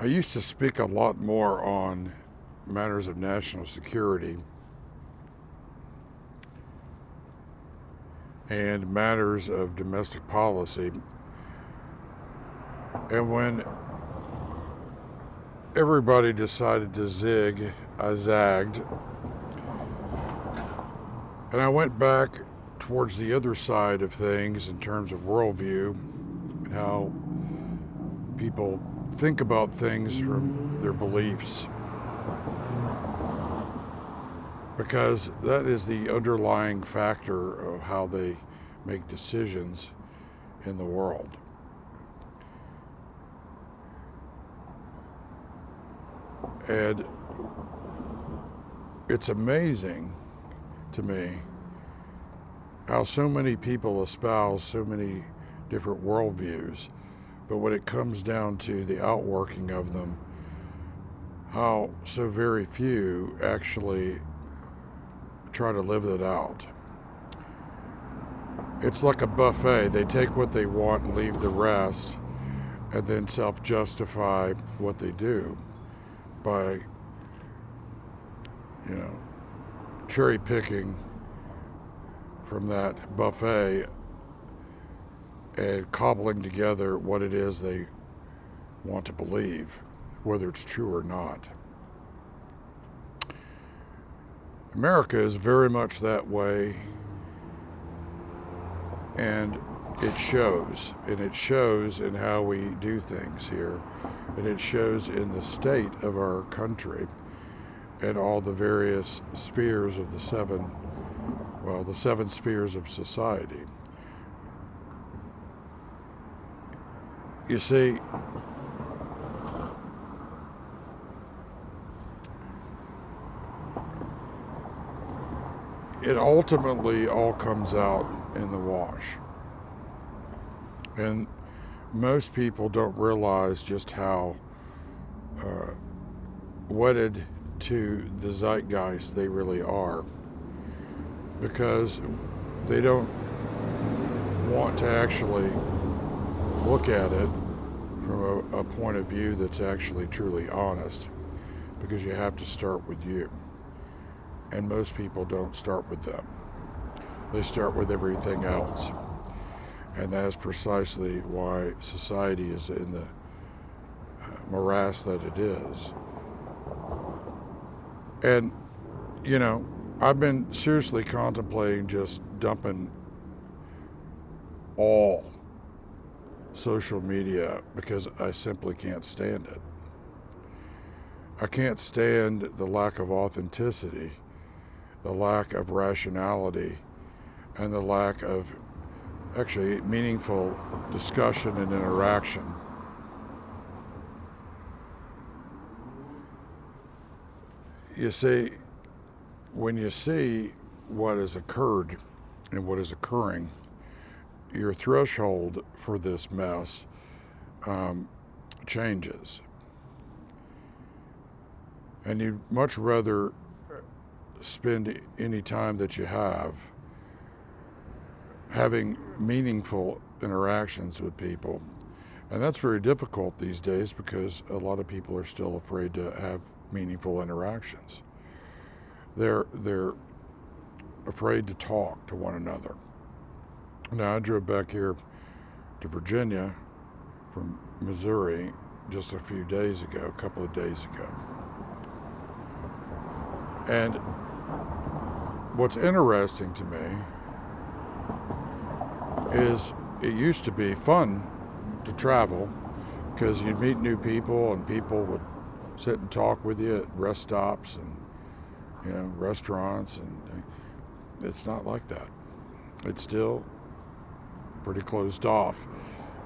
I used to speak a lot more on matters of national security and matters of domestic policy. And when everybody decided to zig, I zagged. And I went back towards the other side of things in terms of worldview and how people think about things from their beliefs. Because that is the underlying factor of how they make decisions in the world. And it's amazing to me how so many people espouse so many different worldviews, but when it comes down to the outworking of them, how so very few actually try to live it out. It's like a buffet. They take what they want and leave the rest, and then self-justify what they do by, cherry picking from that buffet and cobbling together what it is they want to believe, whether it's true or not. America is very much that way, and it shows. And it shows in how we do things here. And it shows in the state of our country and all the various spheres of the seven spheres of society. You see, it ultimately all comes out in the wash. And most people don't realize just how wedded to the zeitgeist they really are, because they don't want to actually look at it from a point of view that's actually truly honest, because you have to start with you. And most people don't start with them. They start with everything else. And that's precisely why society is in the morass that it is. And, I've been seriously contemplating just dumping all social media because I simply can't stand it. I can't stand the lack of authenticity, the lack of rationality, and the lack of actually meaningful discussion and interaction. You see, when you see what has occurred and what is occurring, your threshold for this mess changes. And you'd much rather spend any time that you have having meaningful interactions with people. And that's very difficult these days because a lot of people are still afraid to have meaningful interactions. They're afraid to talk to one another. Now, I drove back here to Virginia from Missouri just a couple of days ago. And what's interesting to me is it used to be fun to travel because you'd meet new people and people would sit and talk with you at rest stops and restaurants, and it's not like that. It's still pretty closed off.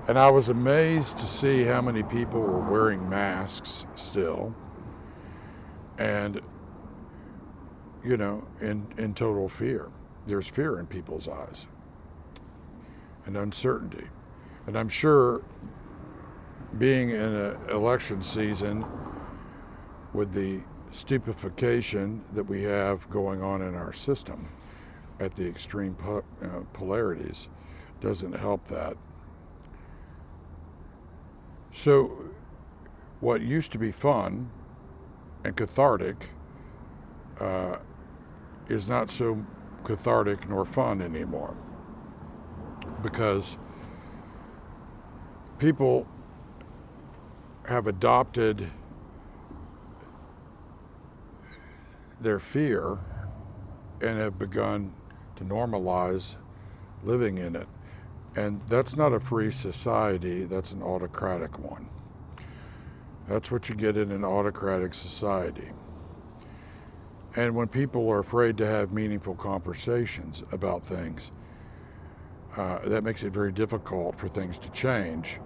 And I was amazed to see how many people were wearing masks still, and in total fear. There's fear in people's eyes and uncertainty. And I'm sure being in an election season with the stupefaction that we have going on in our system at the extreme polarities doesn't help that. So what used to be fun and cathartic is not so cathartic nor fun anymore, because people have adopted their fear and have begun to normalize living in it. And that's not a free society, that's an autocratic one. That's what you get in an autocratic society. And when people are afraid to have meaningful conversations about things, that makes it very difficult for things to change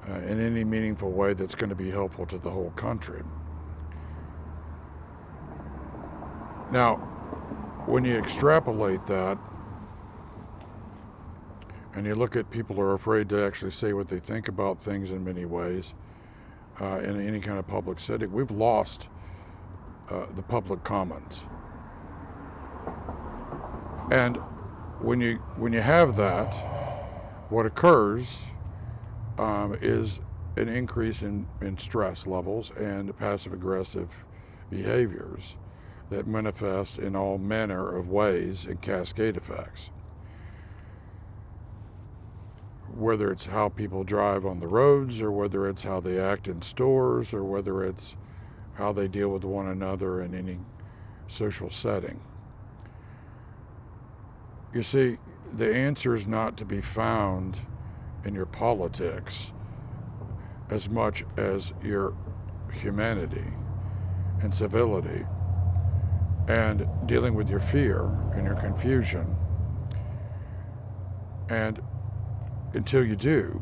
in any meaningful way that's going to be helpful to the whole country. Now, when you extrapolate that, and you look at people who are afraid to actually say what they think about things in many ways, in any kind of public setting, we've lost the public commons. And when you have that, what occurs is an increase in stress levels and passive-aggressive behaviors that manifest in all manner of ways and cascade effects. Whether it's how people drive on the roads, or whether it's how they act in stores, or whether it's how they deal with one another in any social setting. You see, the answer is not to be found in your politics as much as your humanity and civility and dealing with your fear and your confusion. And until you do,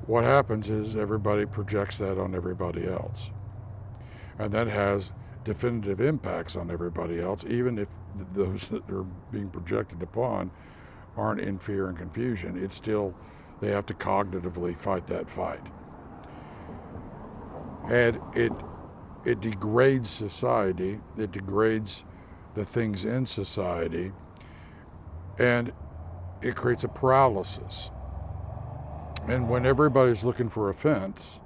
what happens is everybody projects that on everybody else. And that has definitive impacts on everybody else, even if those that are being projected upon aren't in fear and confusion. It's still, they have to cognitively fight that fight. And it degrades society, it degrades the things in society, and it creates a paralysis. And when everybody's looking for a fence,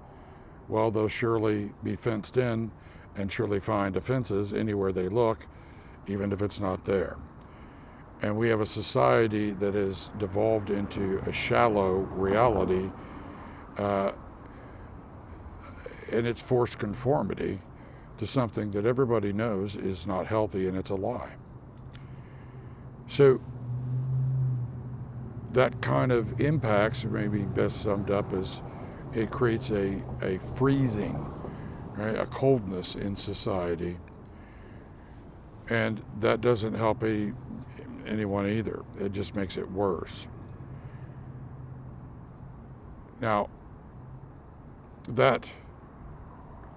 well, they'll surely be fenced in and surely find offenses anywhere they look, even if it's not there. And we have a society that has devolved into a shallow reality, and it's forced conformity to something that everybody knows is not healthy, and it's a lie. So that kind of impacts may be best summed up as it creates a freezing, right, a coldness in society, and that doesn't help anyone either. It just makes it worse. Now, that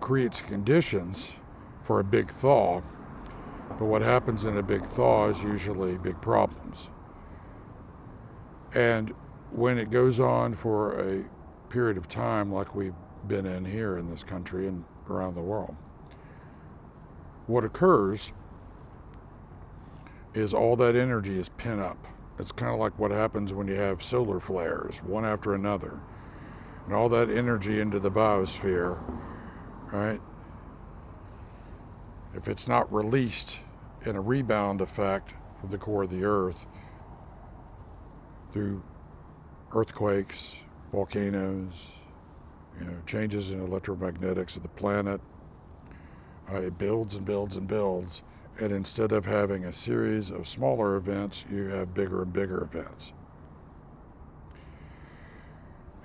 creates conditions for a big thaw, but what happens in a big thaw is usually big problems. And when it goes on for a period of time like we've been in here in this country and around the world, what occurs is all that energy is pent up. It's kind of like what happens when you have solar flares, one after another. And all that energy into the biosphere, right? If it's not released in a rebound effect from the core of the earth through earthquakes, volcanoes, changes in electromagnetics of the planet, it builds and builds and builds. And instead of having a series of smaller events, you have bigger and bigger events.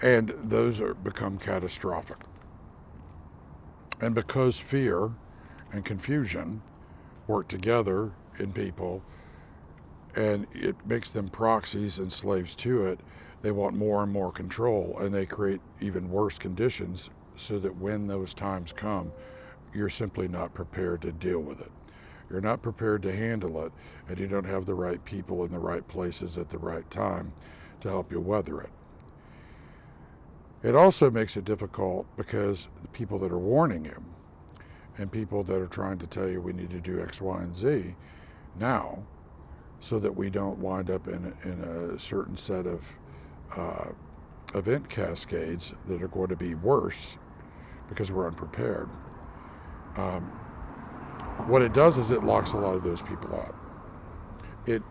And those become catastrophic. And because fear and confusion work together in people, and it makes them proxies and slaves to it, they want more and more control, and they create even worse conditions so that when those times come, you're simply not prepared to deal with it. You're not prepared to handle it, and you don't have the right people in the right places at the right time to help you weather it. It also makes it difficult because the people that are warning you and people that are trying to tell you we need to do X, Y, and Z now so that we don't wind up in a certain set of event cascades that are going to be worse because we're unprepared. Um, what it does is it locks a lot of those people up. It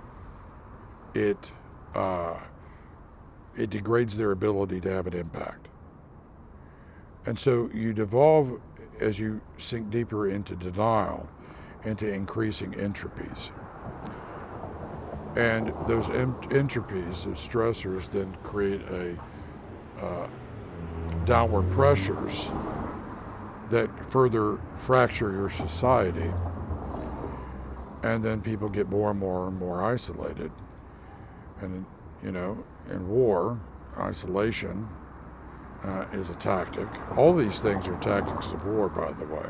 degrades their ability to have an impact. And so you devolve, as you sink deeper into denial, into increasing entropies. And those entropies, those stressors, then create downward pressures that further fracture your society. And then people get more and more and more isolated. And, in war, isolation is a tactic. All these things are tactics of war, by the way,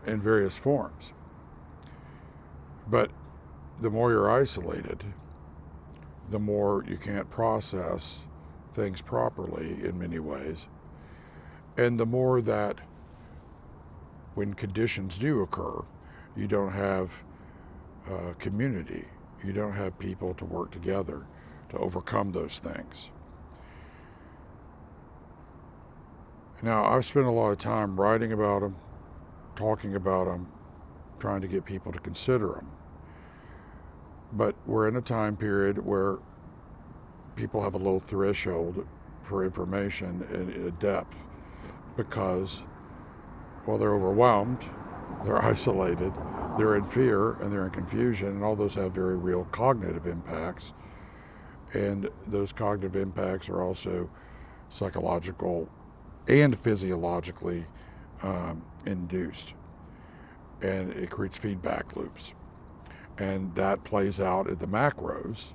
in various forms. But the more you're isolated, the more you can't process things properly in many ways. And the more that when conditions do occur, you don't have community. You don't have people to work together to overcome those things. Now, I've spent a lot of time writing about them, talking about them, trying to get people to consider them. But we're in a time period where people have a low threshold for information and depth because, well, they're overwhelmed, they're isolated, they're in fear, and they're in confusion, and all those have very real cognitive impacts. And those cognitive impacts are also psychological and physiologically induced. And it creates feedback loops. And that plays out in the macros,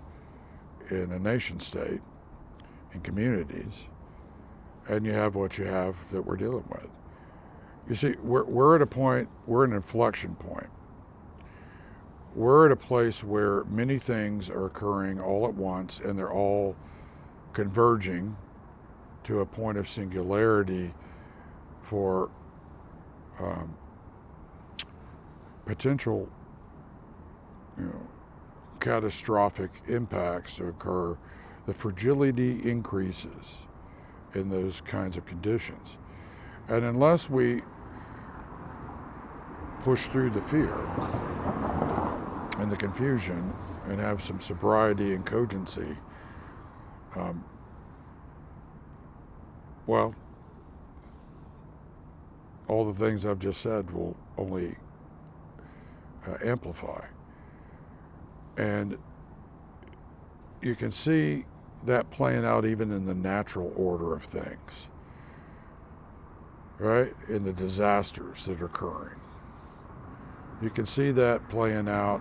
in a nation state, in communities. And you have what you have that we're dealing with. You see, we're at a point, we're at an inflection point. We're at a place where many things are occurring all at once, and they're all converging to a point of singularity for potential, catastrophic impacts to occur. The fragility increases in those kinds of conditions. And unless we push through the fear and the confusion and have some sobriety and cogency, well, all the things I've just said will only amplify. And you can see that playing out even in the natural order of things, right? In the disasters that are occurring. You can see that playing out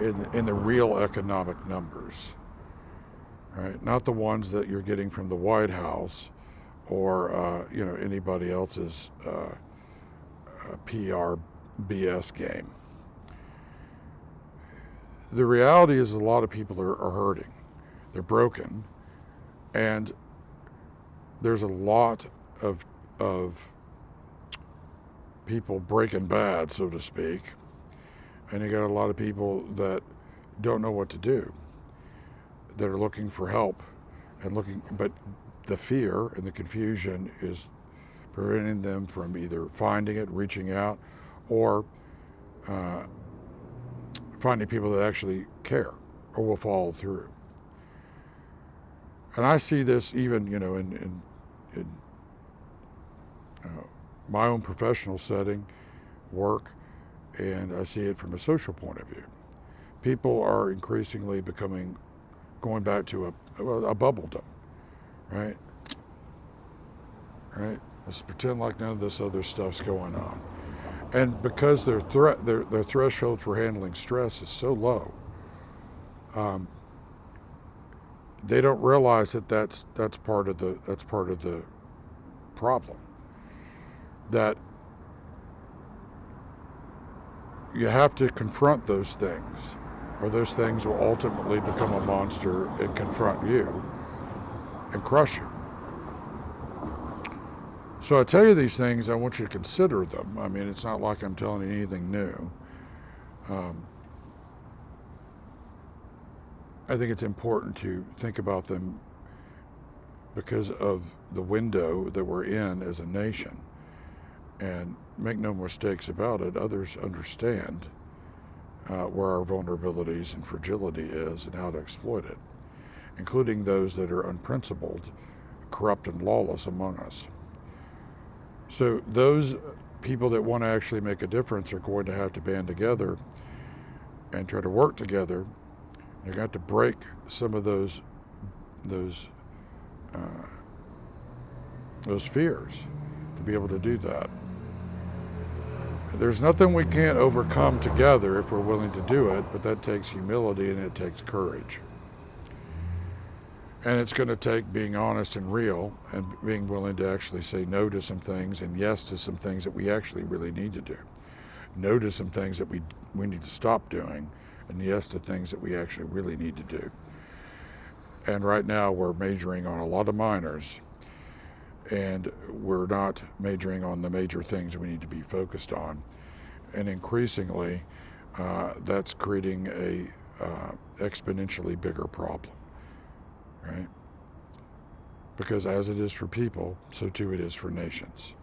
in the real economic numbers, right? Not the ones that you're getting from the White House or anybody else's PR BS game. The reality is a lot of people are hurting. They're broken, and there's a lot of people breaking bad, so to speak, and you got a lot of people that don't know what to do, that are looking for help but the fear and the confusion is preventing them from either finding it, reaching out, or finding people that actually care or will follow through. And I see this even, in my own professional setting, work, and I see it from a social point of view. People are increasingly going back to a bubbledom, right? Right? Let's pretend like none of this other stuff's going on. And because their threshold for handling stress is so low, they don't realize that that's part of the problem. That you have to confront those things, or those things will ultimately become a monster and confront you and crush you. So I tell you these things, I want you to consider them. I mean, it's not like I'm telling you anything new. I think it's important to think about them because of the window that we're in as a nation. And make no mistakes about it, others understand where our vulnerabilities and fragility is and how to exploit it, including those that are unprincipled, corrupt, and lawless among us. So those people that want to actually make a difference are going to have to band together and try to work together. You're going to have to break some of those fears to be able to do that. There's nothing we can't overcome together if we're willing to do it, but that takes humility and it takes courage. And it's going to take being honest and real and being willing to actually say no to some things and yes to some things that we actually really need to do. No to some things that we need to stop doing, and yes to things that we actually really need to do. And right now we're majoring on a lot of minors, and we're not majoring on the major things we need to be focused on. And increasingly, that's creating a exponentially bigger problem, right? Because as it is for people, so too it is for nations.